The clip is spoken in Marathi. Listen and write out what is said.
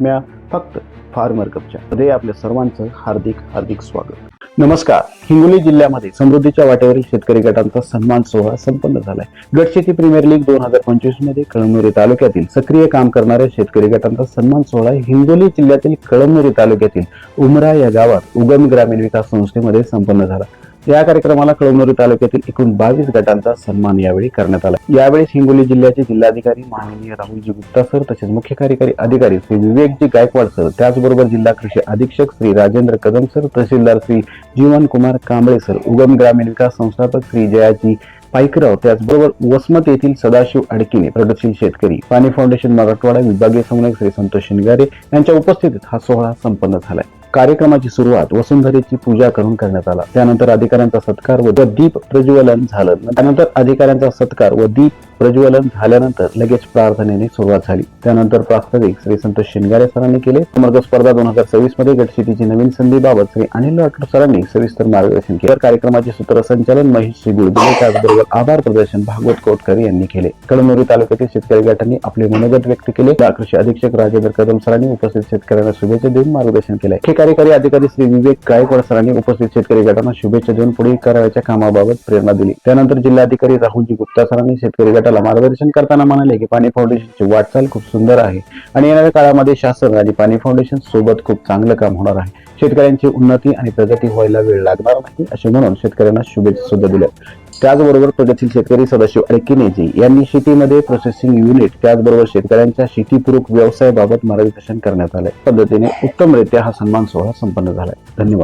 बातम्या फक्त फार्मर कपच्या मध्ये आपल्या सर्वांचं हार्दिक हार्दिक स्वागत. नमस्कार. हिंगोली जिल्ह्यामध्ये समृद्धीच्या वाटेवरील शेतकरी गटांचा सन्मान सोहळा संपन्न झालाय. गटशेती प्रीमियर लीग 2025 मध्ये कळमनुरी तालुक्यातील सक्रिय काम करणाऱ्या शेतकरी गटांचा सन्मान सोहळा हिंगोली जिल्ह्यातील कळमनुरी तालुक्यातील उमरा या गावात उगम ग्रामीण विकास संस्थेमध्ये संपन्न झाला. या कार्यक्रमाला कळमनुरी तालुक्यातील एकूण 22 गटांचा सन्मान यावेळी करण्यात आला. यावेळी हिंगोली जिल्ह्याचे जिल्हाधिकारी माननीय राहुलजी गुप्ता सर तसेच मुख्य कार्यकारी अधिकारी श्री विवेकजी गायकवाड सर, त्याचबरोबर जिल्हा कृषी अधीक्षक श्री राजेंद्र कदम सर, तहसीलदार श्री जीवन कुमार कांबळे सर, उगम ग्रामीण विकास संस्थापक श्री जयाजी पाईकराव, त्याचबरोबर वसमत येथील सदाशिव अडकिने, प्रगतशील शेतकरी, पाणी फाउंडेशन मराठवाडा विभागीय समन्वयक श्री संतोष शिंगारे यांच्या उपस्थितीत हा सोहळा संपन्न झालाय. कार्यक्रमाची सुरुवात वसुंधरेची पूजा करून करण्यात आला. त्यानंतर अधिकाऱ्यांचा सत्कार व दीप प्रज्वलन झाल्यानंतर लगेच प्रार्थनेने सुरुवात झाली. त्यानंतर प्रास्ताविक श्री संतोष शिंगारे सरांनी केले. समर्थ स्पर्धा 2026 मध्ये गटशेतीची नवीन संधीबाबत श्री अनिल राठोड सरांनी सविस्तर मार्गदर्शन केले. कार्यक्रमाचे सूत्रसंचालन महेश श्री गुळगुले, त्याचबरोबर आभार प्रदर्शन भागवत कोटकर यांनी केले. कळमनुरी तालुक्यातील शेतकरी गटांनी आपले मनोगत व्यक्त केले. कृषी अधीक्षक राजेंद्र कदम सरांनी उपस्थित शेतकऱ्यांना शुभेच्छा देऊन मार्गदर्शन केले. मुख्य कार्यकारी अधिकारी श्री विवेक गायकवाड सरांनी उपस्थित शेतकरी गटांना शुभेच्छा देऊन पुढील करायच्या कामाबाबत प्रेरणा दिली. त्यानंतर जिल्हाधिकारी राहुलजी गुप्ता सरांनी शेतकरी गटाला मार्गदर्शन करताना म्हणाले की पाणी फाउंडेशनची वाटचाल खूप सुंदर आहे आणि येणाऱ्या काळामध्ये शासन आणि पाणी फाउंडेशन सोबत खूप चांगलं काम होणार आहे. शेतकऱ्यांची उन्नती आणि प्रगती व्हायला वेळ लागणार नाही असे म्हणून शेतकऱ्यांना शुभेच्छा सुद्धा दिल्या. त्याचबरोबर प्रगतशील शेतकरी सदाशिव अडकिनेजी यांनी शेतीमध्ये प्रोसेसिंग युनिट, त्याचबरोबर शेतकऱ्यांच्या शेतीपूरक व्यवसायाबाबत मार्गदर्शन करण्यात आले. पद्धतीने उत्तमरित्या हा सन्मान सोहळा संपन्न झालाय. धन्यवाद.